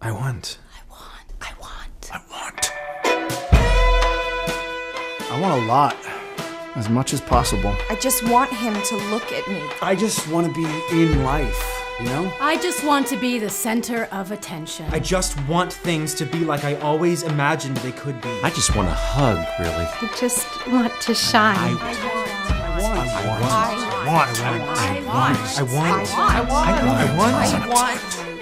I want. I want a lot. As much as possible. I just want him to look at me. I just want to be in life, you know? I just want to be the center of attention. I just want things to be like I always imagined they could be. I just want a hug, really. I just want to shine. I want.